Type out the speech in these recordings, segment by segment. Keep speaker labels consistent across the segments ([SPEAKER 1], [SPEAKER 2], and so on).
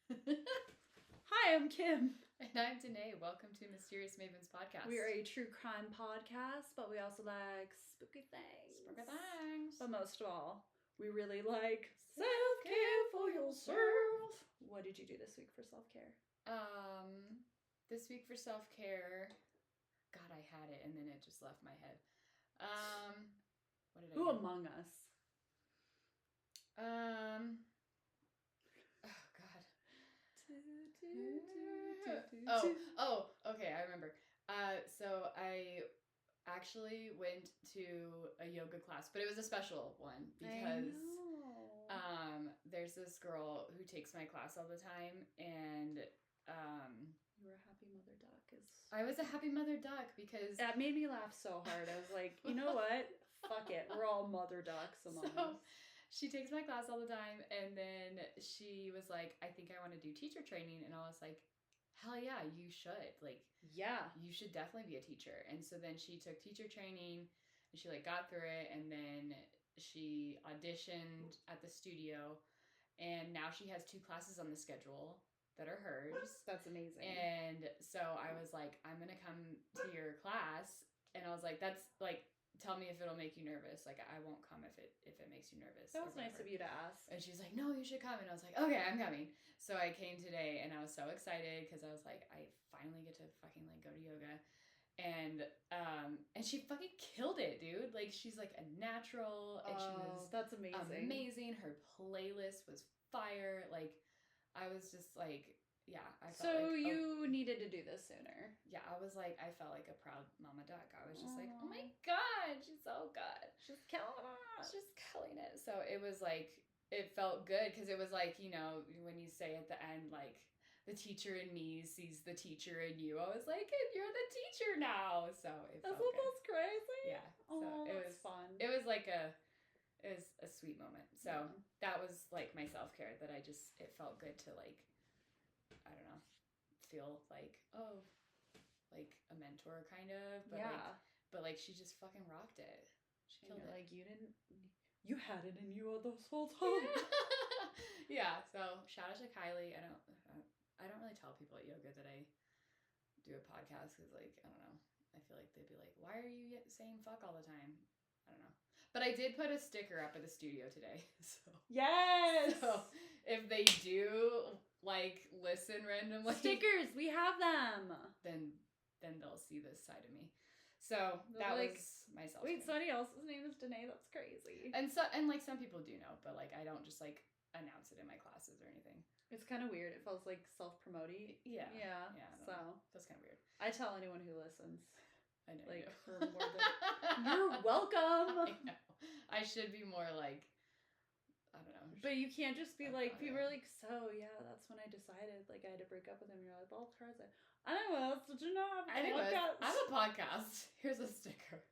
[SPEAKER 1] Hi, I'm Kim.
[SPEAKER 2] And I'm Denae. Welcome to Mysterious Maven's podcast.
[SPEAKER 1] We are a true crime podcast, but we also like spooky things.
[SPEAKER 2] Spooky things.
[SPEAKER 1] But most of all, we really like self-care for yourself. What did you do this week for self-care?
[SPEAKER 2] This week for self-care, God, I had it and then it just left my head. What did I do?
[SPEAKER 1] Who among us?
[SPEAKER 2] Oh, God. Okay, I remember. So I actually went to a yoga class, but it was a special one because there's this girl who takes my class all the time, and
[SPEAKER 1] you were a happy mother duck.
[SPEAKER 2] I was a happy mother duck because
[SPEAKER 1] that made me laugh so hard. I was like, you know what? Fuck it. We're all mother ducks among us.
[SPEAKER 2] She takes my class all the time, and then she was like, I think I want to do teacher training, and I was like, hell yeah, you should. Like,
[SPEAKER 1] yeah,
[SPEAKER 2] you should definitely be a teacher. And so then she took teacher training, and she like got through it, and then she auditioned at the studio, and now she has 2 classes on the schedule that are hers.
[SPEAKER 1] That's amazing.
[SPEAKER 2] And so I was like, I'm gonna come to your class, and I was like, that's like, tell me if it'll make you nervous. Like, I won't come if it makes you nervous.
[SPEAKER 1] That was nice of you to ask.
[SPEAKER 2] And she's like, no, you should come. And I was like, okay, I'm coming. So I came today, and I was so excited because I was like, I finally get to fucking like go to yoga. And she fucking killed it, dude. Like, she's like a natural, and she was
[SPEAKER 1] that's amazing.
[SPEAKER 2] Amazing. Her playlist was fire. Like, I was just like, yeah, I felt
[SPEAKER 1] so
[SPEAKER 2] like,
[SPEAKER 1] you needed to do this sooner.
[SPEAKER 2] Yeah, I was like, I felt like a proud mama duck. I was just like, oh my God, she's so good.
[SPEAKER 1] She's killing it.
[SPEAKER 2] She's killing it. So it was like, it felt good because it was like, you know, when you say at the end, like, the teacher in me sees the teacher in you. I was like, you're the teacher now. So it felt good.
[SPEAKER 1] That's crazy.
[SPEAKER 2] Yeah. So it was
[SPEAKER 1] fun.
[SPEAKER 2] It was like it was a sweet moment. So that was like my self-care that it felt good to like, I don't know, feel like, oh, like a mentor kind of. But but like she just fucking rocked it. She killed it.
[SPEAKER 1] Like, you had it in you this whole time.
[SPEAKER 2] Yeah. So shout out to Kylie. I don't really tell people at yoga that I do a podcast because, like, I don't know. I feel like they'd be like, why are you saying fuck all the time? I don't know. But I did put a sticker up at the studio today. So
[SPEAKER 1] yes.
[SPEAKER 2] So if they do like listen randomly,
[SPEAKER 1] stickers, we have them.
[SPEAKER 2] Then they'll see this side of me. So that was myself.
[SPEAKER 1] Wait, somebody else's name is Denae? That's crazy.
[SPEAKER 2] And like some people do know, but like I don't just like announce it in my classes or anything.
[SPEAKER 1] It's kind of weird. It feels like self-promoting.
[SPEAKER 2] Yeah.
[SPEAKER 1] So
[SPEAKER 2] that's kind of weird.
[SPEAKER 1] I tell anyone who listens.
[SPEAKER 2] I know.
[SPEAKER 1] Like, for more than you're welcome.
[SPEAKER 2] I know. I should be more like, I don't know.
[SPEAKER 1] But you can't just be like, people are like, so yeah, that's when I decided like I had to break up with him. You're like, well, crazy. Anyways, did you know I
[SPEAKER 2] have a podcast? Here's a sticker.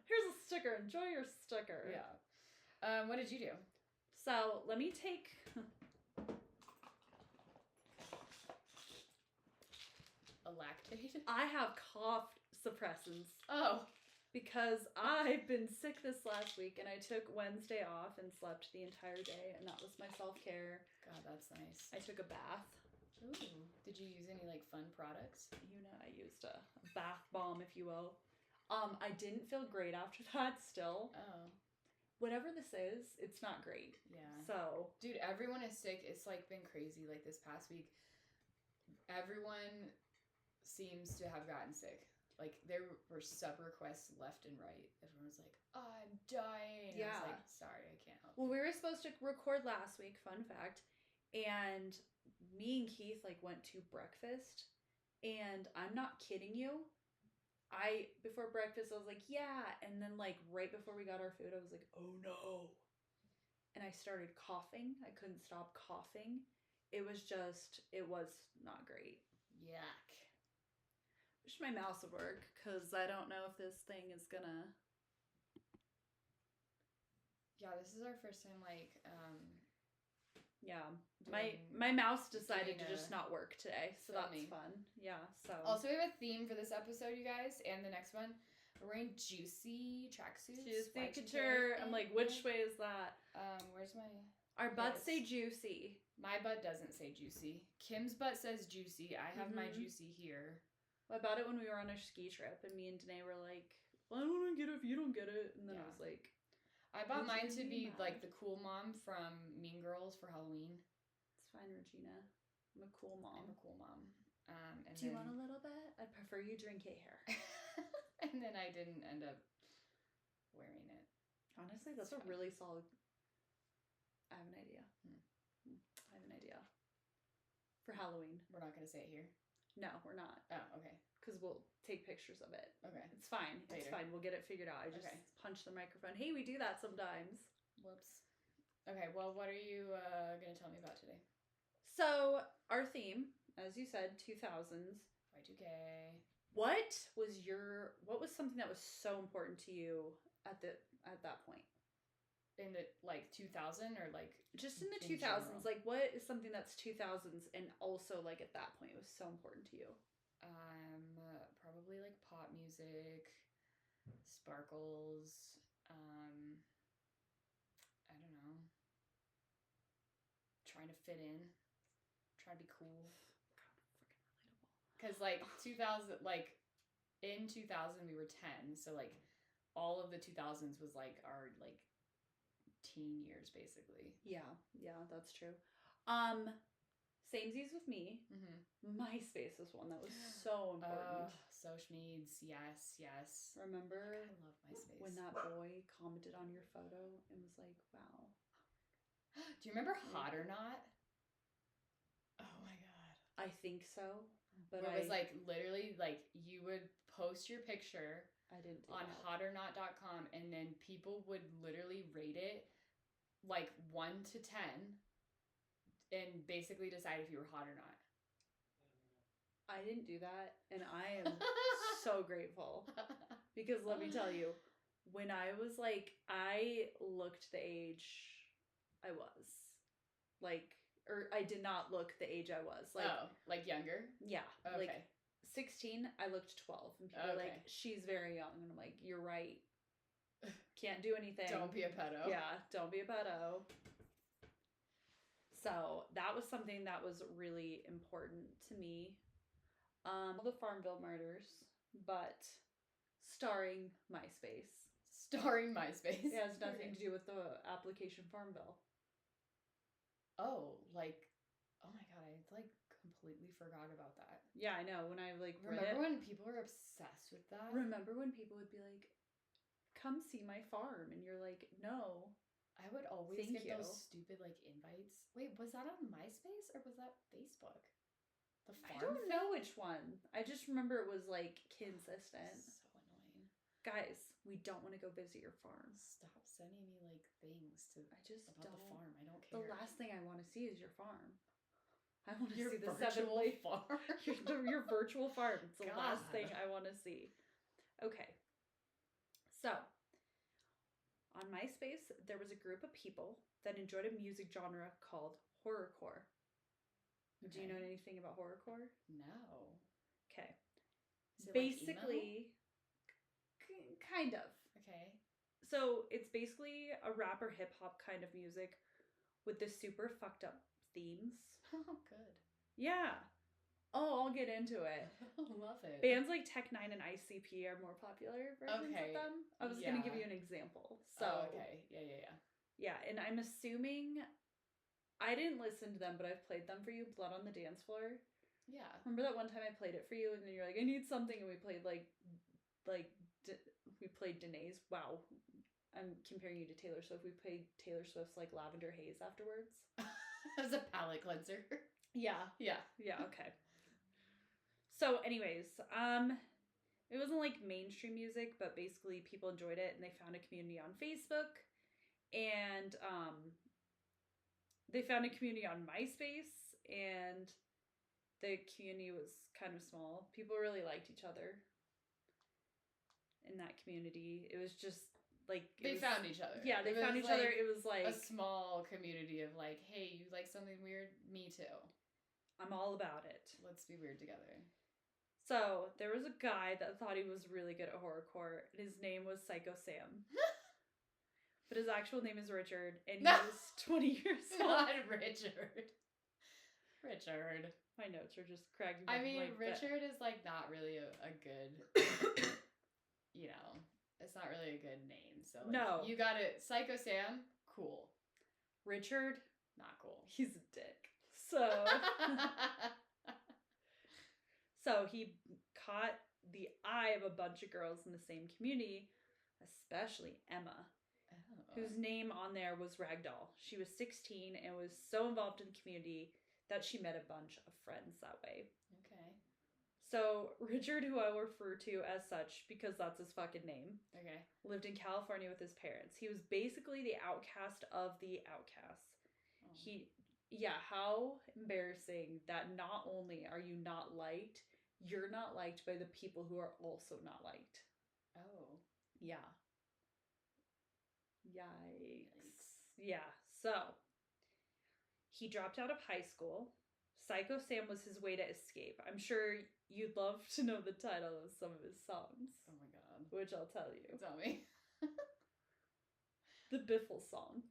[SPEAKER 1] Here's a sticker. Enjoy your sticker.
[SPEAKER 2] Yeah. What did you do?
[SPEAKER 1] So let me take.
[SPEAKER 2] A Lactaid?
[SPEAKER 1] I have cough suppressants.
[SPEAKER 2] Oh.
[SPEAKER 1] Because I've been sick this last week, and I took Wednesday off and slept the entire day, and that was my self-care.
[SPEAKER 2] God, that's nice.
[SPEAKER 1] I took a bath.
[SPEAKER 2] Ooh. Did you use any, like, fun products?
[SPEAKER 1] You know, I used a bath bomb, if you will. I didn't feel great after that still.
[SPEAKER 2] Oh.
[SPEAKER 1] Whatever this is, it's not great.
[SPEAKER 2] Yeah.
[SPEAKER 1] So.
[SPEAKER 2] Dude, everyone is sick. It's, like, been crazy, like, this past week. Everyone seems to have gotten sick. Like, there were sub requests left and right. Everyone was like, oh, I'm dying.
[SPEAKER 1] Yeah.
[SPEAKER 2] I was like, sorry, I can't help
[SPEAKER 1] you.
[SPEAKER 2] Well,
[SPEAKER 1] we were supposed to record last week, fun fact, and me and Keith, like, went to breakfast, and I'm not kidding you, before breakfast, I was like, yeah, and then, like, right before we got our food, I was like, oh, no. And I started coughing. I couldn't stop coughing. It was not great.
[SPEAKER 2] Yuck.
[SPEAKER 1] Wish my mouse would work, because I don't know if this thing is gonna...
[SPEAKER 2] Yeah, this is our first time, like,
[SPEAKER 1] yeah. My mouse decided to just not work today, so that's fun. Yeah, so...
[SPEAKER 2] Also, we have a theme for this episode, you guys, and the next one. We're wearing juicy tracksuits.
[SPEAKER 1] Juicy couture. I'm like, which way is that?
[SPEAKER 2] Where's my...
[SPEAKER 1] Our butts say juicy.
[SPEAKER 2] My butt doesn't say juicy. Kim's butt says juicy. I have my juicy here.
[SPEAKER 1] I bought it when we were on our ski trip, and me and Denae were like, well, I don't want to get it if you don't get it. And then I was like...
[SPEAKER 2] I bought mine to be like the cool mom from Mean Girls for Halloween.
[SPEAKER 1] It's fine, Regina. I'm a cool mom.
[SPEAKER 2] I'm a cool mom. And
[SPEAKER 1] Do you want a little bit? I'd prefer you drink it here.
[SPEAKER 2] And then I didn't end up wearing it.
[SPEAKER 1] Honestly, that's a really solid... I have an idea. I have an idea. For Halloween.
[SPEAKER 2] We're not going to say it here?
[SPEAKER 1] No, we're not.
[SPEAKER 2] Oh, okay.
[SPEAKER 1] Because we'll take pictures of it.
[SPEAKER 2] Okay.
[SPEAKER 1] It's fine. Later. It's fine. We'll get it figured out. I just punched the microphone. Hey, we do that sometimes.
[SPEAKER 2] Whoops. Okay, well, what are you going to tell me about today?
[SPEAKER 1] So, our theme, as you said, 2000s.
[SPEAKER 2] Y2K.
[SPEAKER 1] What was something that was so important to you at that point?
[SPEAKER 2] In the, like, 2000 or, like...
[SPEAKER 1] Just in the 2000s. General? Like, what is something that's 2000s and also, like, at that point it was so important to you?
[SPEAKER 2] Probably, like, pop music, sparkles, I don't know. Trying to fit in. Trying to be cool.
[SPEAKER 1] God, freaking relatable.
[SPEAKER 2] Because, like, 2000, like, in 2000 we were 10, so, like, all of the 2000s was, like, our, like, teen years, basically.
[SPEAKER 1] Yeah, that's true. Samesies with me. MySpace was one that was so important.
[SPEAKER 2] Social needs, yes.
[SPEAKER 1] Remember?
[SPEAKER 2] I love MySpace.
[SPEAKER 1] When that boy commented on your photo and was like, wow.
[SPEAKER 2] Do you remember Hot or Not? Oh my god.
[SPEAKER 1] I think so. But
[SPEAKER 2] it was like literally like you would post your picture on hotornot.com and then people would literally rate it like 1 to 10 and basically decide if you were hot or not.
[SPEAKER 1] I didn't do that, and I am so grateful. Because let me tell you, when I was like, I looked the age I was. Like, or I did not look the age I was. Like,
[SPEAKER 2] like younger?
[SPEAKER 1] Yeah.
[SPEAKER 2] Okay.
[SPEAKER 1] Like 16, I looked 12. And people were like, she's very young. And I'm like, you're right. Can't do anything.
[SPEAKER 2] Don't be a pedo.
[SPEAKER 1] Yeah, don't be a pedo. So that was something that was really important to me. The Farmville Murders, but starring MySpace.
[SPEAKER 2] Starring MySpace?
[SPEAKER 1] It has nothing to do with the application Farmville.
[SPEAKER 2] Oh, like, oh my god, I like completely forgot about that.
[SPEAKER 1] Yeah, I know. When I like
[SPEAKER 2] remember when people were obsessed with that?
[SPEAKER 1] Remember when people would be like, come see my farm, and you're like, no.
[SPEAKER 2] I would always get those stupid like invites. Wait, was that on MySpace or was that Facebook? The farm
[SPEAKER 1] I don't know which one. I just remember it was like consistent.
[SPEAKER 2] So annoying.
[SPEAKER 1] Guys, we don't want to go visit your farm.
[SPEAKER 2] Stop sending me like things about the farm. I don't care.
[SPEAKER 1] The last thing I want to see is your farm. I want to see the
[SPEAKER 2] virtual farm.
[SPEAKER 1] your virtual farm. It's the last thing I want to see. Okay. So, on MySpace, there was a group of people that enjoyed a music genre called horrorcore. Okay. Do you know anything about horrorcore?
[SPEAKER 2] No.
[SPEAKER 1] Okay.
[SPEAKER 2] Basically,
[SPEAKER 1] like kind of.
[SPEAKER 2] Okay.
[SPEAKER 1] So it's basically a rap or hip hop kind of music with the super fucked up themes.
[SPEAKER 2] Oh, good.
[SPEAKER 1] Yeah. Oh, I'll get into it.
[SPEAKER 2] Love it.
[SPEAKER 1] Bands like Tech 9 and ICP are more popular versions of them. I was going to give you an example. So,
[SPEAKER 2] okay. Yeah.
[SPEAKER 1] Yeah, and I'm assuming... I didn't listen to them, but I've played them for you. Blood on the Dance Floor.
[SPEAKER 2] Yeah.
[SPEAKER 1] Remember that one time I played it for you, and then you're like, I need something, and we played, we played Denae's. Wow. I'm comparing you to Taylor Swift. We played Taylor Swift's, like, Lavender Haze afterwards.
[SPEAKER 2] As a palate cleanser.
[SPEAKER 1] Yeah.
[SPEAKER 2] Yeah,
[SPEAKER 1] okay. So, anyways, it wasn't like mainstream music, but basically people enjoyed it and they found a community on Facebook and they found a community on MySpace and the community was kind of small. People really liked each other in that community. It was just like...
[SPEAKER 2] They found each other.
[SPEAKER 1] Yeah, they found each other. It was like...
[SPEAKER 2] a small community of like, hey, you like something weird? Me too.
[SPEAKER 1] I'm all about it.
[SPEAKER 2] Let's be weird together.
[SPEAKER 1] So, there was a guy that thought he was really good at horrorcore, and his name was Psycho Sam. But his actual name is Richard, and he was 20 years old.
[SPEAKER 2] Not Richard. Richard.
[SPEAKER 1] My notes are just cracking.
[SPEAKER 2] I mean,
[SPEAKER 1] like
[SPEAKER 2] Richard is like not really a good, you know, it's not really a good name. So like,
[SPEAKER 1] no,
[SPEAKER 2] you got it. Psycho Sam, cool.
[SPEAKER 1] Richard,
[SPEAKER 2] not cool.
[SPEAKER 1] He's a dick. So, so he caught the eye of a bunch of girls in the same community, especially Emma, whose name on there was Ragdoll. She was 16 and was so involved in the community that she met a bunch of friends that way.
[SPEAKER 2] Okay.
[SPEAKER 1] So Richard, who I will refer to as such because that's his fucking name,
[SPEAKER 2] okay,
[SPEAKER 1] lived in California with his parents. He was basically the outcast of the outcasts. Oh. How embarrassing that not only are you not liked, you're not liked by the people who are also not liked.
[SPEAKER 2] Oh.
[SPEAKER 1] Yeah. Yikes. Yeah. So, he dropped out of high school. Psycho Sam was his way to escape. I'm sure you'd love to know the title of some of his songs.
[SPEAKER 2] Oh my god.
[SPEAKER 1] Which I'll tell you.
[SPEAKER 2] Tell me.
[SPEAKER 1] The Biffle song.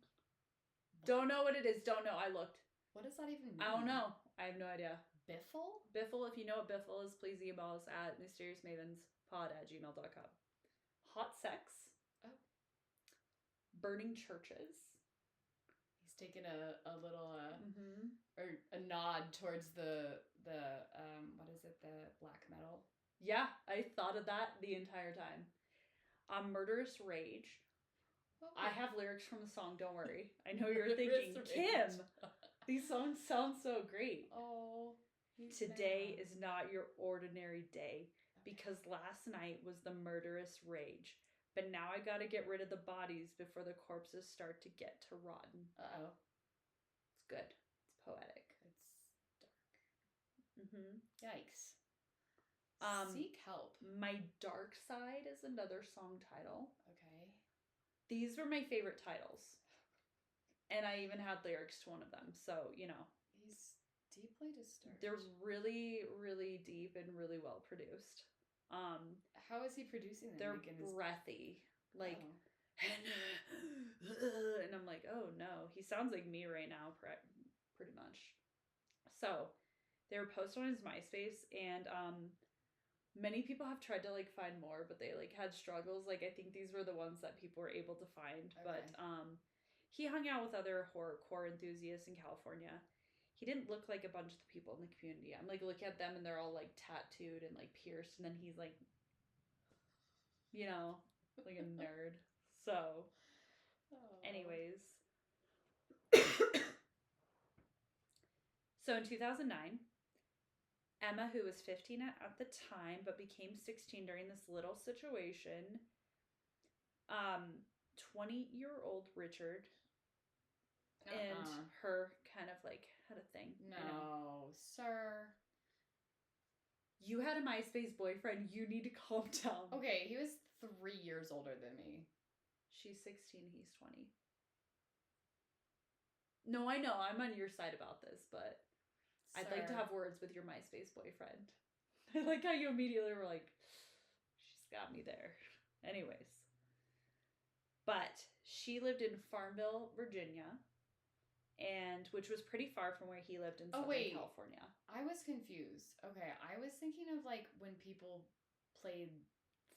[SPEAKER 1] Don't know what it is. Don't know. I looked.
[SPEAKER 2] What does that even mean?
[SPEAKER 1] I don't know. I have no idea.
[SPEAKER 2] Biffle?
[SPEAKER 1] Biffle, if you know what Biffle is, please email us at mysteriousmavenspod@gmail.com. Hot sex.
[SPEAKER 2] Oh.
[SPEAKER 1] Burning churches.
[SPEAKER 2] He's taken a little or a nod towards the what is it, the black metal?
[SPEAKER 1] Yeah, I thought of that the entire time. Murderous rage. Oh. I have lyrics from the song, don't worry. I know you're thinking, Kim, these songs sound so great.
[SPEAKER 2] Oh.
[SPEAKER 1] Today is not your ordinary day because last night was the murderous rage. But now I gotta get rid of the bodies before the corpses start to get to rotten.
[SPEAKER 2] Uh-oh.
[SPEAKER 1] It's good. It's poetic.
[SPEAKER 2] It's dark.
[SPEAKER 1] Mm-hmm.
[SPEAKER 2] Yikes. Seek help.
[SPEAKER 1] My Dark Side is another song title.
[SPEAKER 2] Okay.
[SPEAKER 1] These were my favorite titles. And I even had lyrics to one of them. So, you know.
[SPEAKER 2] He's deeply disturbed.
[SPEAKER 1] They're really, really deep and really well produced.
[SPEAKER 2] How is he producing them?
[SPEAKER 1] They're
[SPEAKER 2] like
[SPEAKER 1] breathy. Like, and I'm like, oh no. He sounds like me right now, pretty much. So, they were posted on his MySpace, and many people have tried to like find more, but they like had struggles. Like, I think these were the ones that people were able to find. Okay. But he hung out with other horrorcore enthusiasts in California. He didn't look like a bunch of the people in the community. I'm like looking at them and they're all like tattooed and like pierced, and then he's like, you know, like a nerd. So, anyways. So in 2009, Emma, who was 15 at the time but became 16 during this little situation, 20-year-old Richard and her kind of like had a thing.
[SPEAKER 2] No, sir.
[SPEAKER 1] You had a MySpace boyfriend. You need to calm down.
[SPEAKER 2] Okay, he was 3 years older than me.
[SPEAKER 1] She's 16, he's 20. No, I know. I'm on your side about this, but sir. I'd like to have words with your MySpace boyfriend. I like how you immediately were like, she's got me there. Anyways. But she lived in Farmville, Virginia, and which was pretty far from where he lived in Southern California.
[SPEAKER 2] I was confused. Okay, I was thinking of like when people played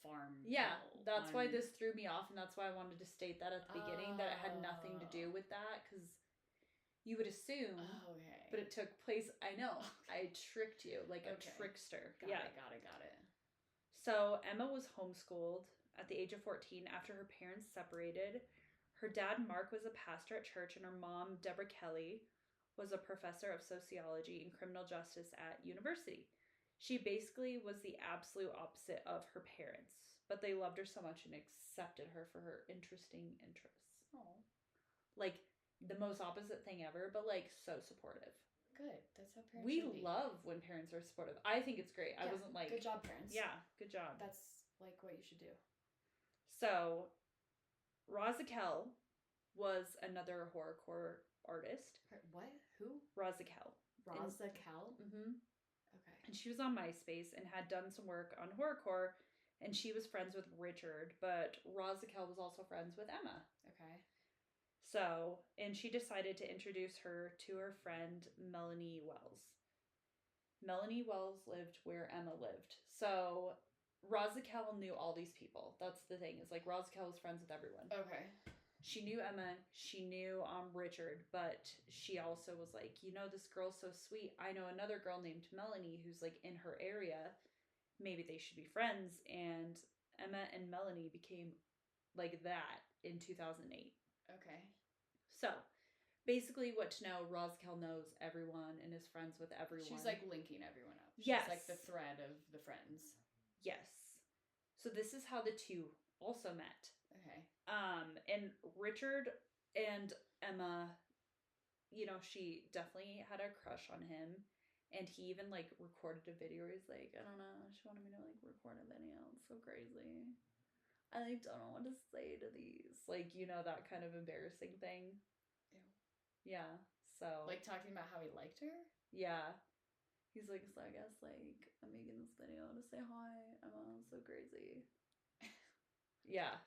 [SPEAKER 2] Farmville.
[SPEAKER 1] Yeah, that's why this threw me off, and that's why I wanted to state that at the beginning, that it had nothing to do with that, because you would assume, but it took place, I know, I tricked you, like a trickster.
[SPEAKER 2] Got it.
[SPEAKER 1] So Emma was homeschooled at the age of 14 after her parents separated. Her dad, Mark, was a pastor at church, and her mom, Deborah Kelly, was a professor of sociology and criminal justice at university. She basically was the absolute opposite of her parents, but they loved her so much and accepted her for her interesting interests.
[SPEAKER 2] Oh.
[SPEAKER 1] Like, the most opposite thing ever, but like so supportive.
[SPEAKER 2] Good. That's how parents should be.
[SPEAKER 1] Love when parents are supportive. I think it's great. Yeah, I wasn't like,
[SPEAKER 2] good job, parents.
[SPEAKER 1] Yeah, good job.
[SPEAKER 2] That's like what you should do.
[SPEAKER 1] So, Razakel was another horrorcore artist.
[SPEAKER 2] What? Who?
[SPEAKER 1] Razakel.
[SPEAKER 2] Razakel?
[SPEAKER 1] Mm-hmm.
[SPEAKER 2] Okay.
[SPEAKER 1] And she was on MySpace and had done some work on horrorcore, and she was friends with Richard, but Razakel was also friends with Emma.
[SPEAKER 2] Okay.
[SPEAKER 1] So, and she decided to introduce her to her friend Melanie Wells. Melanie Wells lived where Emma lived. So Razikel knew all these people. That's the thing. Is like Razikel was friends with everyone.
[SPEAKER 2] Okay.
[SPEAKER 1] She knew Emma. She knew Richard, but she also was like, you know, this girl's so sweet. I know another girl named Melanie who's like in her area. Maybe they should be friends. And Emma and Melanie became like that in 2008.
[SPEAKER 2] Okay.
[SPEAKER 1] So basically, what to know, Razikel knows everyone and is friends with everyone.
[SPEAKER 2] She's like linking everyone up. She's
[SPEAKER 1] Yes.
[SPEAKER 2] like the thread of the friends.
[SPEAKER 1] Yes. So this is how the two also met.
[SPEAKER 2] Okay.
[SPEAKER 1] And Richard and Emma, you know, she definitely had a crush on him. And he even like recorded a video where he's like, I don't know, she wanted me to like record a video. It's so crazy. I like don't know what to say to these. Like, you know, that kind of embarrassing thing.
[SPEAKER 2] Ew.
[SPEAKER 1] Yeah. So
[SPEAKER 2] like talking about how he liked her?
[SPEAKER 1] Yeah. He's like, so I guess like I'm making this video to say hi. Emma, so crazy. Yeah.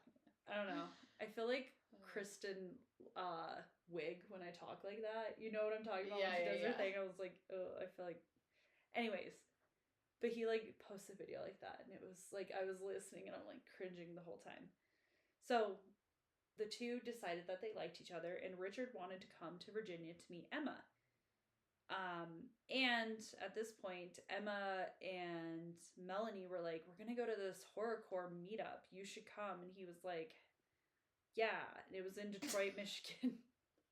[SPEAKER 1] I don't know. I feel like Kristen Wiig when I talk like that. You know what I'm talking about?
[SPEAKER 2] Yeah,
[SPEAKER 1] when she does her
[SPEAKER 2] yeah.
[SPEAKER 1] thing. I was like, oh, I feel like. Anyways, but he like posted a video like that, and it was like I was listening and I'm like cringing the whole time. So the two decided that they liked each other, and Richard wanted to come to Virginia to meet Emma. And at this point, Emma and Melanie were like, we're going to go to this horrorcore meetup. You should come. And he was like, yeah. And it was in Detroit, Michigan.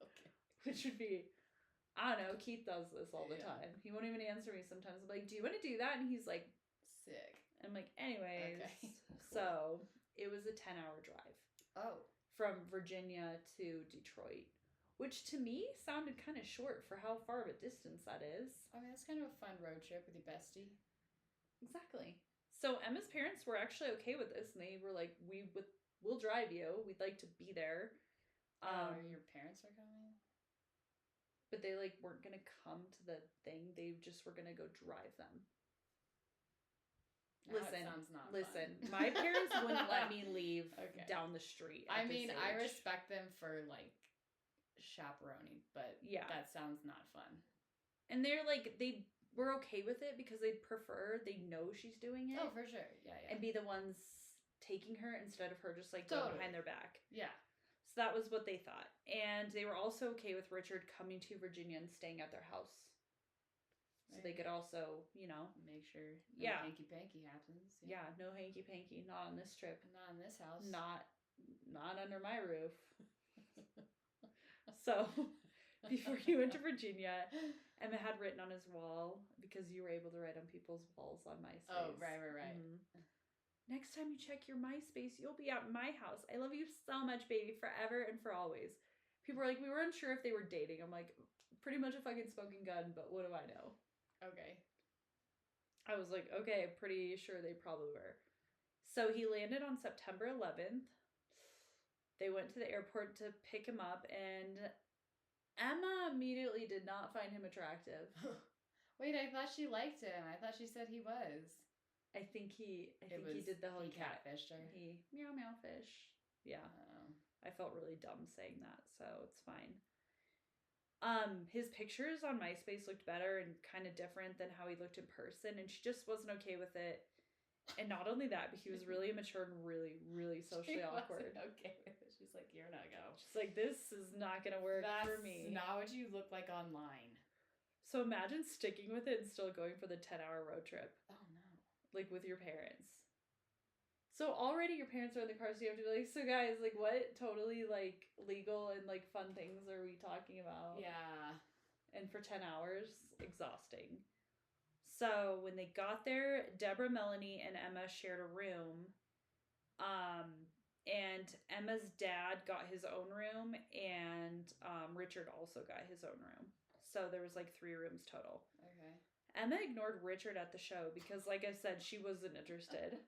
[SPEAKER 2] Okay.
[SPEAKER 1] Which would be, I don't know. Keith does this all the time. He won't even answer me sometimes. I'm like, do you want to do that? And he's like,
[SPEAKER 2] sick.
[SPEAKER 1] I'm like, anyways.
[SPEAKER 2] Okay. Cool.
[SPEAKER 1] So it was a 10-hour drive.
[SPEAKER 2] Oh.
[SPEAKER 1] From Virginia to Detroit. Which to me sounded kind of short for how far of a distance that is.
[SPEAKER 2] I mean, that's kind of a fun road trip with your bestie.
[SPEAKER 1] Exactly. So Emma's parents were actually okay with this, and they were like, we'll drive you. We'd like to be there.
[SPEAKER 2] Your parents are coming?
[SPEAKER 1] But they like weren't going to come to the thing. They just were going to go drive them. Listen, my parents wouldn't let me leave down the street.
[SPEAKER 2] I mean, I respect them for like chaperoning, but yeah, that sounds not fun.
[SPEAKER 1] And they're like, they were okay with it because they know she's doing it.
[SPEAKER 2] Oh, for sure. Yeah.
[SPEAKER 1] And be the ones taking her instead of her just like going behind their back.
[SPEAKER 2] Yeah.
[SPEAKER 1] So that was what they thought. And they were also okay with Richard coming to Virginia and staying at their house. So they could also, you know,
[SPEAKER 2] make sure no hanky-panky happens.
[SPEAKER 1] Yeah, no hanky-panky. Not on this trip.
[SPEAKER 2] Not in this house.
[SPEAKER 1] Not under my roof. So, before he went to Virginia, Emma had written on his wall, because you were able to write on people's walls on MySpace.
[SPEAKER 2] Oh, right.
[SPEAKER 1] Mm-hmm. Next time you check your MySpace, you'll be at my house. I love you so much, baby, forever and for always. People were like, we were unsure if they were dating. I'm like, pretty much a fucking smoking gun, but what do I know?
[SPEAKER 2] Okay.
[SPEAKER 1] I was like, okay, pretty sure they probably were. So he landed on September 11th. They went to the airport to pick him up, and Emma immediately did not find him attractive.
[SPEAKER 2] Wait, I thought she liked him. I thought she said he was.
[SPEAKER 1] I think he did the whole
[SPEAKER 2] catfished her.
[SPEAKER 1] He meow fish. Yeah.
[SPEAKER 2] Oh.
[SPEAKER 1] I felt really dumb saying that, so it's fine. His pictures on MySpace looked better and kind of different than how he looked in person, and she just wasn't okay with it. And not only that, but he was really immature and really, really socially awkward.
[SPEAKER 2] Okay with it. She's like, you're not go.
[SPEAKER 1] She's like, this is not gonna work for me.
[SPEAKER 2] That's not what you look like online.
[SPEAKER 1] So imagine sticking with it and still going for the 10-hour road trip.
[SPEAKER 2] Oh no.
[SPEAKER 1] Like with your parents. So already your parents are in the car, so you have to be like, so guys, like what totally like legal and like fun things are we talking about?
[SPEAKER 2] Yeah.
[SPEAKER 1] And for 10 hours, exhausting. So when they got there, Deborah, Melanie, and Emma shared a room. And Emma's dad got his own room, and Richard also got his own room. So there was like 3 rooms total.
[SPEAKER 2] Okay.
[SPEAKER 1] Emma ignored Richard at the show because, like I said, she wasn't interested.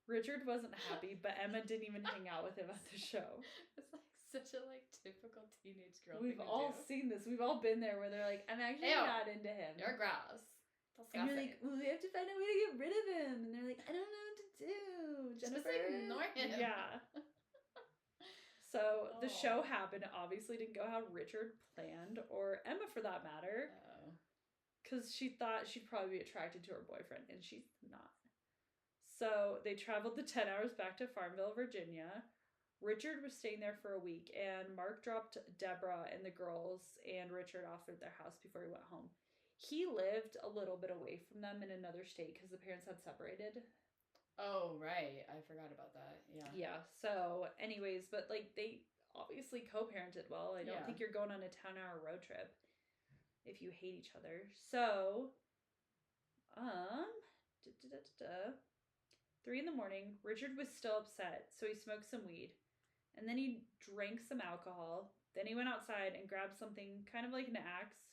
[SPEAKER 1] Richard wasn't happy, but Emma didn't even hang out with him at the show.
[SPEAKER 2] It's like such a like typical teenage girl.
[SPEAKER 1] We've all seen this. We've all been there where they're like, I'm actually not into him.
[SPEAKER 2] You're gross. Disgusting.
[SPEAKER 1] And you're like, well, we have to find a way to get rid of him. And they're like, I don't know what to do, Jennifer.
[SPEAKER 2] Just ignore him.
[SPEAKER 1] Yeah. So the show happened. It obviously didn't go how Richard planned, or Emma for that matter. because she thought she'd probably be attracted to her boyfriend, and she's not. So they traveled the 10 hours back to Farmville, Virginia. Richard was staying there for a week, and Mark dropped Deborah and the girls and Richard off at their house before he went home. He lived a little bit away from them in another state because the parents had separated.
[SPEAKER 2] Oh, right. I forgot about that. Yeah.
[SPEAKER 1] Yeah. So, anyways, but like they obviously co-parented well. I don't think you're going on a 10-hour road trip if you hate each other. So, 3 a.m, Richard was still upset, so he smoked some weed. And then he drank some alcohol. Then he went outside and grabbed something kind of like an axe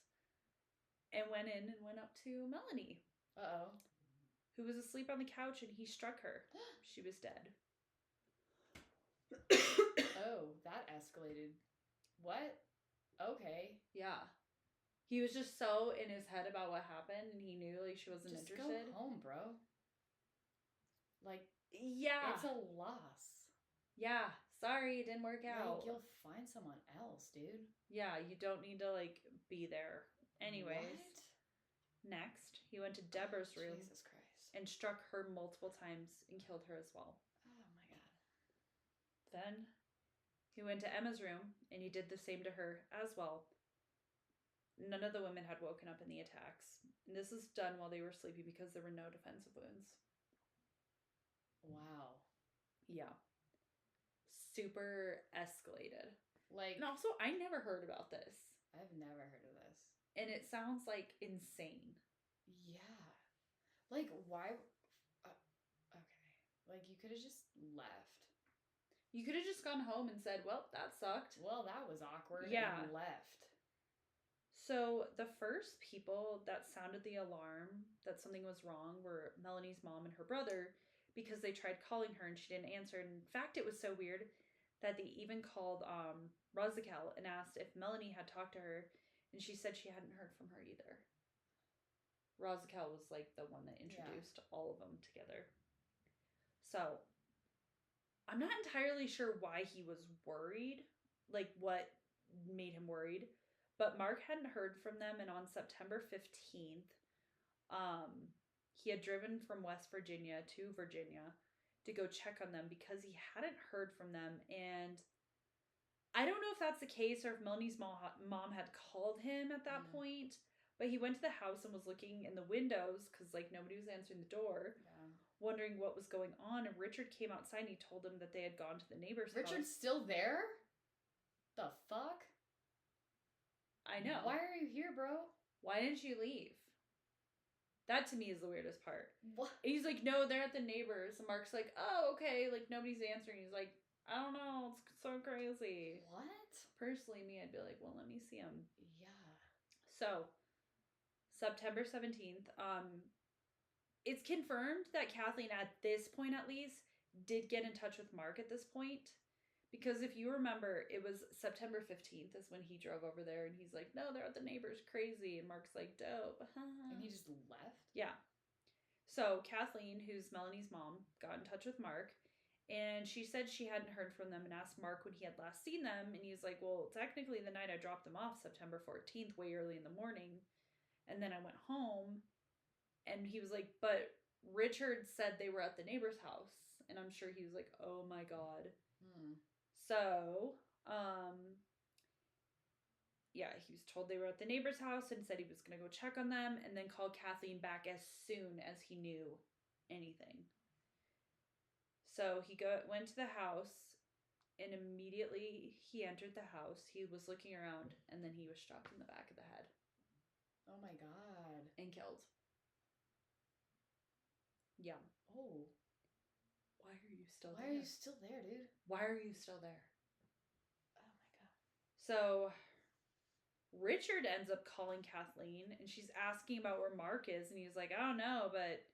[SPEAKER 1] and went in and went up to Melanie.
[SPEAKER 2] Uh-oh.
[SPEAKER 1] Who was asleep on the couch, and he struck her. She was dead.
[SPEAKER 2] Oh, that escalated. What? Okay.
[SPEAKER 1] Yeah. He was just so in his head about what happened, and he knew like she wasn't
[SPEAKER 2] just
[SPEAKER 1] interested.
[SPEAKER 2] Go home, bro. Like,
[SPEAKER 1] yeah,
[SPEAKER 2] it's a loss.
[SPEAKER 1] Yeah, sorry, it didn't work out.
[SPEAKER 2] Like, you'll find someone else, dude.
[SPEAKER 1] Yeah, you don't need to like be there. Anyways,
[SPEAKER 2] what?
[SPEAKER 1] Next, he went to Deborah's room.
[SPEAKER 2] Jesus Christ.
[SPEAKER 1] And struck her multiple times and killed her as well.
[SPEAKER 2] Oh my god.
[SPEAKER 1] Then he went to Emma's room and he did the same to her as well. None of the women had woken up in the attacks. And this is done while they were sleeping because there were no defensive wounds.
[SPEAKER 2] Wow.
[SPEAKER 1] Yeah. Super escalated.
[SPEAKER 2] Like,
[SPEAKER 1] and also, I never heard about this.
[SPEAKER 2] I've never heard of this.
[SPEAKER 1] And it sounds like insane.
[SPEAKER 2] Yeah. Like, why? Okay. Like, you could have just left.
[SPEAKER 1] You could have just gone home and said, well, that sucked.
[SPEAKER 2] Well, that was awkward.
[SPEAKER 1] Yeah.
[SPEAKER 2] And left.
[SPEAKER 1] So the first people that sounded the alarm that something was wrong were Melanie's mom and her brother, because they tried calling her and she didn't answer. And in fact, it was so weird that they even called Rosakel and asked if Melanie had talked to her, and she said she hadn't heard from her either. Rosakel was like the one that introduced all of them together. So I'm not entirely sure why he was worried, like what made him worried, but Mark hadn't heard from them, and on September 15th, he had driven from West Virginia to Virginia to go check on them because he hadn't heard from them. And I don't know if that's the case or if Melanie's mom had called him at that point. But he went to the house and was looking in the windows because, like, nobody was answering the door, wondering what was going on. And Richard came outside and he told him that they had gone to the neighbor's house.
[SPEAKER 2] Richard's still there? The fuck?
[SPEAKER 1] I know.
[SPEAKER 2] Why are you here, bro?
[SPEAKER 1] Why didn't you leave? That to me is the weirdest part.
[SPEAKER 2] What?
[SPEAKER 1] And he's like, no, they're at the neighbor's. And Mark's like, oh, okay. Like, nobody's answering. He's like, I don't know. It's so crazy.
[SPEAKER 2] What?
[SPEAKER 1] Personally, me, I'd be like, well, let me see him.
[SPEAKER 2] Yeah.
[SPEAKER 1] So September 17th, it's confirmed that Kathleen, at this point at least, did get in touch with Mark at this point. Because if you remember, it was September 15th is when he drove over there and he's like, no, they're at the neighbor's crazy. And Mark's like, dope.
[SPEAKER 2] And he just left?
[SPEAKER 1] Yeah. So Kathleen, who's Melanie's mom, got in touch with Mark. And she said she hadn't heard from them and asked Mark when he had last seen them. And he's like, well, technically the night I dropped them off, September 14th, way early in the morning. And then I went home, and he was like, but Richard said they were at the neighbor's house. And I'm sure he was like, oh my God. So, yeah, he was told they were at the neighbor's house and said he was going to go check on them and then called Kathleen back as soon as he knew anything. So he went to the house, and immediately he entered the house. He was looking around, and then he was struck in the back of the head.
[SPEAKER 2] Oh my God.
[SPEAKER 1] And killed. Yeah.
[SPEAKER 2] Oh.
[SPEAKER 1] Why are you still there?
[SPEAKER 2] Why are you still there, dude?
[SPEAKER 1] Why are you still there?
[SPEAKER 2] Oh my God.
[SPEAKER 1] So Richard ends up calling Kathleen, and she's asking about where Mark is, and he's like, I don't know, but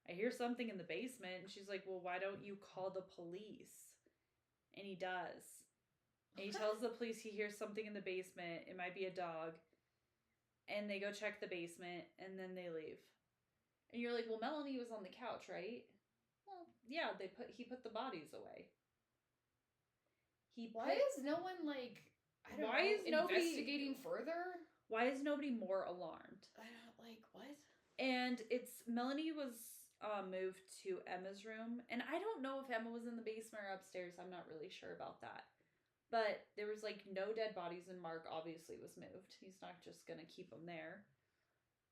[SPEAKER 1] I hear something in the basement. And she's like, well, why don't you call the police? And he does. And he tells the police he hears something in the basement. It might be a dog. And they go check the basement, and then they leave. And you're like, well, Melanie was on the couch, right? Well, yeah, he put the bodies away.
[SPEAKER 2] Why is no one, like, I don't know, investigating further?
[SPEAKER 1] Why is nobody more alarmed?
[SPEAKER 2] Like, what?
[SPEAKER 1] And Melanie was moved to Emma's room. And I don't know if Emma was in the basement or upstairs. I'm not really sure about that. But there was like no dead bodies, and Mark obviously was moved. He's not just going to keep him there.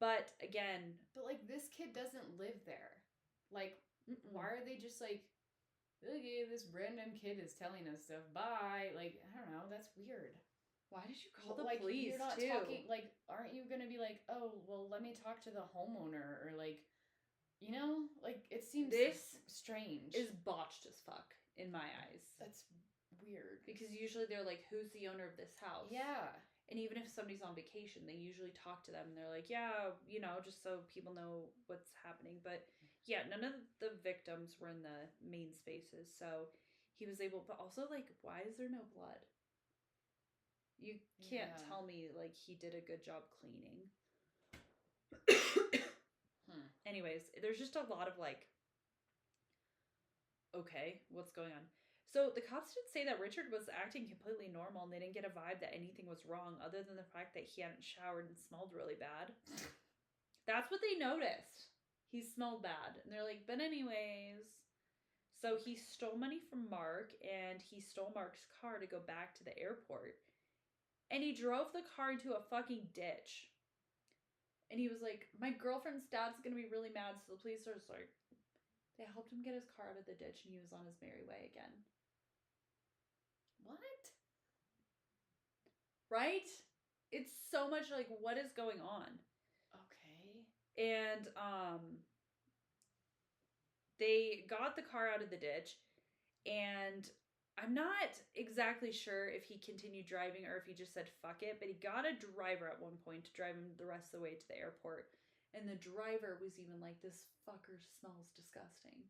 [SPEAKER 1] But again...
[SPEAKER 2] But like, this kid doesn't live there. Like, why are they just like, okay, this random kid is telling us stuff, bye. Like, I don't know, that's weird.
[SPEAKER 1] Why did you call the
[SPEAKER 2] like,
[SPEAKER 1] police,
[SPEAKER 2] you're not
[SPEAKER 1] too?
[SPEAKER 2] talking, like, aren't you gonna be like, oh, well, let me talk to the homeowner, or like, you know? Like, it seems
[SPEAKER 1] this
[SPEAKER 2] strange.
[SPEAKER 1] Is botched as fuck, in my eyes.
[SPEAKER 2] That's weird.
[SPEAKER 1] Because usually they're like, who's the owner of this house?
[SPEAKER 2] Yeah.
[SPEAKER 1] And even if somebody's on vacation, they usually talk to them, and they're like, yeah, you know, just so people know what's happening. But yeah, none of the victims were in the main spaces, so he was able... But also, like, why is there no blood? You can't tell me, like, he did a good job cleaning. Anyways, there's just a lot of, like, okay, what's going on? So the cops did say that Richard was acting completely normal, and they didn't get a vibe that anything was wrong other than the fact that he hadn't showered and smelled really bad. That's what they noticed. He smelled bad. And they're like, but anyways... So he stole money from Mark, and he stole Mark's car to go back to the airport. And he drove the car into a fucking ditch. And he was like, my girlfriend's dad's gonna be really mad, so the police are just like... They helped him get his car out of the ditch, and he was on his merry way again.
[SPEAKER 2] What?
[SPEAKER 1] Right? It's so much like, what is going on?
[SPEAKER 2] Okay.
[SPEAKER 1] And they got the car out of the ditch, and I'm not exactly sure if he continued driving or if he just said fuck it, but he got a driver at one point to drive him the rest of the way to the airport. And the driver was even like, this fucker smells disgusting.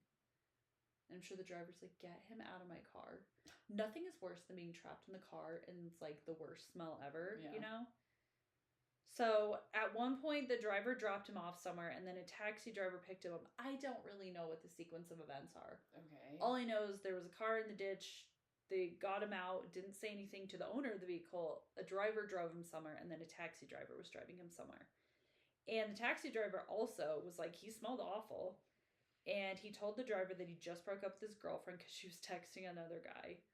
[SPEAKER 1] And I'm sure the driver's like, get him out of my car. Nothing is worse than being trapped in the car and it's like the worst smell ever, you know? So at one point, the driver dropped him off somewhere, and then a taxi driver picked him up. I don't really know what the sequence of events are. Okay. All I know is there was a car in the ditch. They got him out, didn't say anything to the owner of the vehicle. A driver drove him somewhere, and then a taxi driver was driving him somewhere. And the taxi driver also was like, he smelled awful. And he told the driver that he just broke up with his girlfriend because she was texting another guy.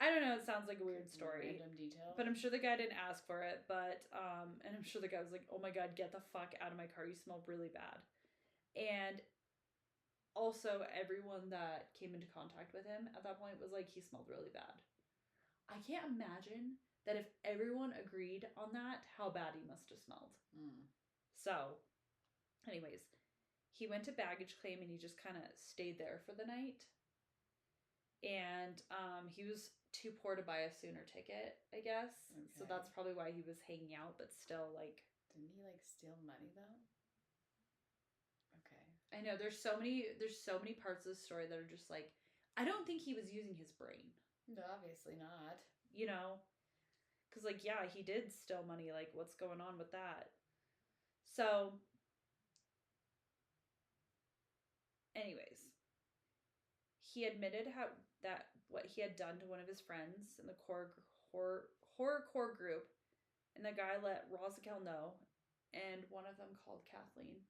[SPEAKER 1] I don't know, it sounds like a weird story.
[SPEAKER 2] Random detail.
[SPEAKER 1] But I'm sure the guy didn't ask for it, but, and I'm sure the guy was like, oh my god, get the fuck out of my car, you smell really bad. And also, everyone that came into contact with him at that point was like, he smelled really bad. I can't imagine that if everyone agreed on that, how bad he must have smelled. So, anyways, he went to baggage claim, and he just kind of stayed there for the night. And he was too poor to buy a sooner ticket, I guess. Okay. So that's probably why he was hanging out, but still, like...
[SPEAKER 2] Didn't he, like, steal money, though? Okay.
[SPEAKER 1] I know, there's so many parts of the story that are just like, I don't think he was using his brain.
[SPEAKER 2] No, obviously not.
[SPEAKER 1] You know? Because, like, yeah, he did steal money. Like, what's going on with that? So... Anyways... He admitted what he had done to one of his friends in the horrorcore group, and the guy let Rosickel know, and one of them called Kathleen.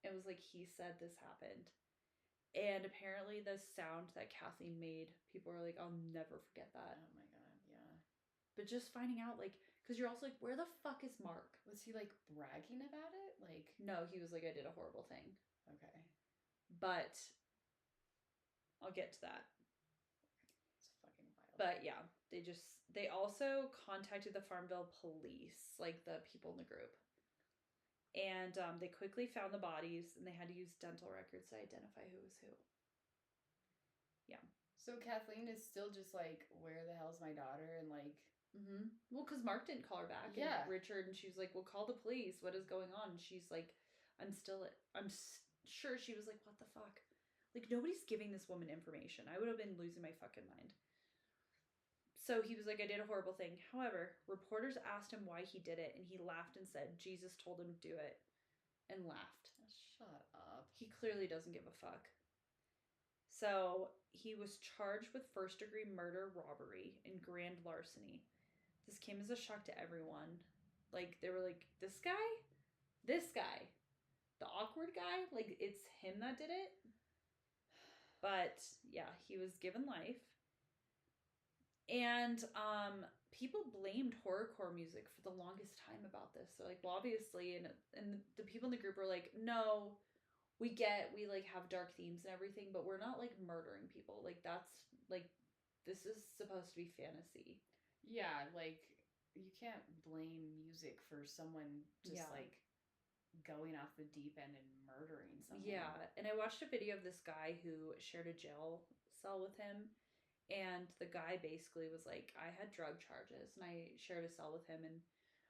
[SPEAKER 1] It was like, he said this happened. And apparently the sound that Kathleen made, people were like, I'll never forget that.
[SPEAKER 2] Oh my god, yeah.
[SPEAKER 1] But just finding out, like, because you're also like, where the fuck is Mark?
[SPEAKER 2] Was he, like, bragging about it? Like,
[SPEAKER 1] no, he was like, I did a horrible thing.
[SPEAKER 2] Okay.
[SPEAKER 1] But... I'll get to that.
[SPEAKER 2] It's fucking wild.
[SPEAKER 1] But yeah, they also contacted the Farmville police, like the people in the group. And they quickly found the bodies, and they had to use dental records to identify who was who. Yeah.
[SPEAKER 2] So Kathleen is still just like, where the hell's my daughter? And like...
[SPEAKER 1] Mm-hmm. Well, because Mark didn't call her back.
[SPEAKER 2] Yeah.
[SPEAKER 1] And Richard, and she was like, well, call the police. What is going on? And she's like, I'm sure she was like, what the fuck? Like, nobody's giving this woman information. I would have been losing my fucking mind. So he was like, I did a horrible thing. However, reporters asked him why he did it, and he laughed and said, Jesus told him to do it. And laughed.
[SPEAKER 2] Shut up.
[SPEAKER 1] He clearly doesn't give a fuck. So he was charged with first-degree murder, robbery, and grand larceny. This came as a shock to everyone. Like, they were like, this guy? awkward guy. Like, it's him that did it. But yeah, he was given life. And people blamed horrorcore music for the longest time about this. They're like, well, obviously, and the people in the group were like, no, we like have dark themes and everything, but we're not like murdering people. Like, that's like, this is supposed to be fantasy.
[SPEAKER 2] Yeah, like, you can't blame music for someone just like going off the deep end and murdering someone.
[SPEAKER 1] Yeah, and I watched a video of this guy who shared a jail cell with him. And the guy basically was like, I had drug charges and I shared a cell with him. And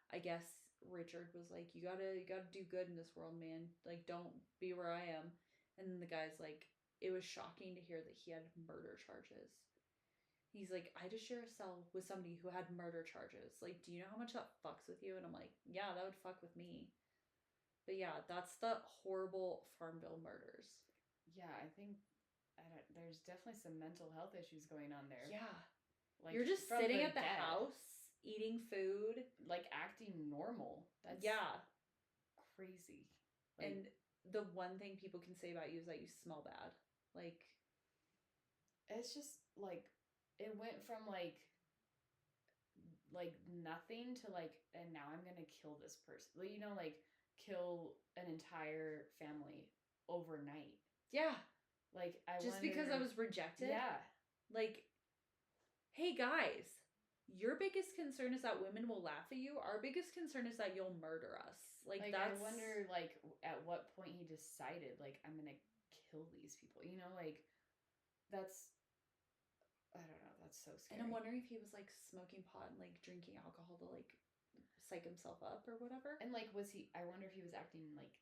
[SPEAKER 1] I guess Richard was like, you gotta do good in this world, man. Like, don't be where I am. And then the guy's like, it was shocking to hear that he had murder charges. He's like, I just share a cell with somebody who had murder charges. Like, do you know how much that fucks with you? And I'm like, yeah, that would fuck with me. But yeah, that's the horrible Farmville Murders.
[SPEAKER 2] Yeah, I think there's definitely some mental health issues going on there.
[SPEAKER 1] Yeah.
[SPEAKER 2] Like,
[SPEAKER 1] you're just sitting at the house, eating food.
[SPEAKER 2] Like, acting normal. That's crazy. Like,
[SPEAKER 1] and the one thing people can say about you is that you smell bad. Like,
[SPEAKER 2] it's just, like, it went from, like nothing to, like, and now I'm gonna kill this person. You know, like, kill an entire family overnight.
[SPEAKER 1] Yeah.
[SPEAKER 2] Like,
[SPEAKER 1] because I was rejected?
[SPEAKER 2] Yeah.
[SPEAKER 1] Like, hey guys, your biggest concern is that women will laugh at you. Our biggest concern is that you'll murder us. Like that's... I
[SPEAKER 2] wonder, like, at what point he decided, like, I'm gonna kill these people. You know, like, that's... I don't know. That's so scary.
[SPEAKER 1] And I'm wondering if he was, like, smoking pot and, like, drinking alcohol to, like, psych himself up or whatever.
[SPEAKER 2] And, like, I wonder if he was acting, like,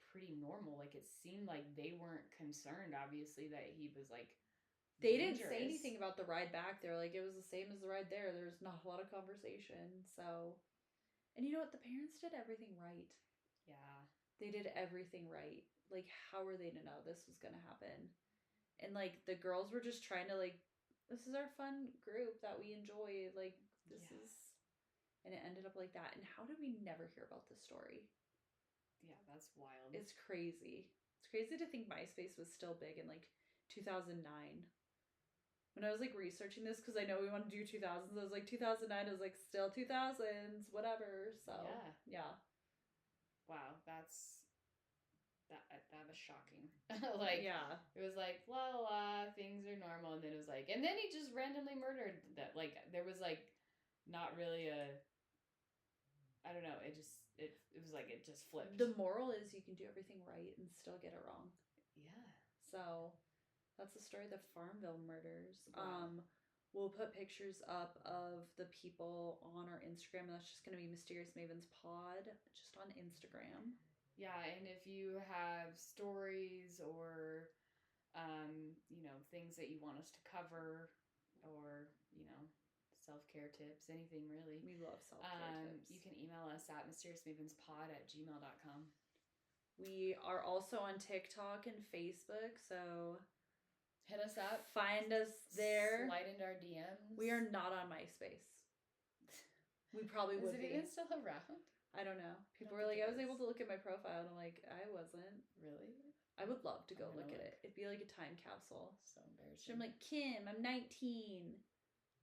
[SPEAKER 2] pretty normal. Like, it seemed like they weren't concerned, obviously, that he was, like,
[SPEAKER 1] they dangerous. Didn't say anything about the ride back. They were like, it was the same as the ride there. There's not a lot of conversation. So, and you know what? The parents did everything right.
[SPEAKER 2] Yeah. They
[SPEAKER 1] did everything right. Like, how were they to know this was going to happen? And, like, the girls were just trying to, like, this is our fun group that we enjoy. Like, this is... And it ended up like that. And how did we never hear about this story?
[SPEAKER 2] Yeah, that's wild.
[SPEAKER 1] It's crazy. It's crazy to think MySpace was still big in, like, 2009. When I was, like, researching this, because I know we want to do 2000s, I was like, 2009, I was like, still 2000s, whatever. So, yeah.
[SPEAKER 2] Wow, that was shocking. Like, yeah. It was like, la la la, things are normal, and then it was like, and then he just randomly murdered that. Like, there was, like, not really I don't know, it was like, it just flipped.
[SPEAKER 1] The moral is you can do everything right and still get it wrong.
[SPEAKER 2] Yeah. So,
[SPEAKER 1] that's the story of the Farmville Murders.
[SPEAKER 2] Wow.
[SPEAKER 1] We'll put pictures up of the people on our Instagram, and that's just going to be mysteriiousmavenspod, just on Instagram.
[SPEAKER 2] Yeah, and if you have stories or, you know, things that you want us to cover, or, you know, self-care tips, anything really.
[SPEAKER 1] We love self-care tips.
[SPEAKER 2] You can email us at mysteriousmavenspod@gmail.com.
[SPEAKER 1] We are also on TikTok and Facebook, so
[SPEAKER 2] hit us up.
[SPEAKER 1] Find us there.
[SPEAKER 2] Slide into our DMs.
[SPEAKER 1] We are not on MySpace. We probably would be.
[SPEAKER 2] Is it even still around?
[SPEAKER 1] I don't know. People were like, I was able to look at my profile, and I'm like, I wasn't.
[SPEAKER 2] Really?
[SPEAKER 1] I would love to go look at it. It'd be like a time capsule.
[SPEAKER 2] So embarrassing.
[SPEAKER 1] So I'm like, Kim, I'm 19.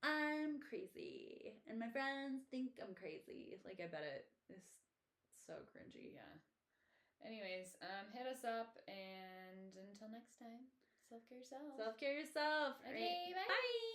[SPEAKER 1] I'm crazy. And my friends think I'm crazy. Like, I bet it is so cringy.
[SPEAKER 2] Yeah. Anyways, hit us up, and until next time, self-care yourself.
[SPEAKER 1] Self-care yourself.
[SPEAKER 2] Okay, bye.
[SPEAKER 1] Bye.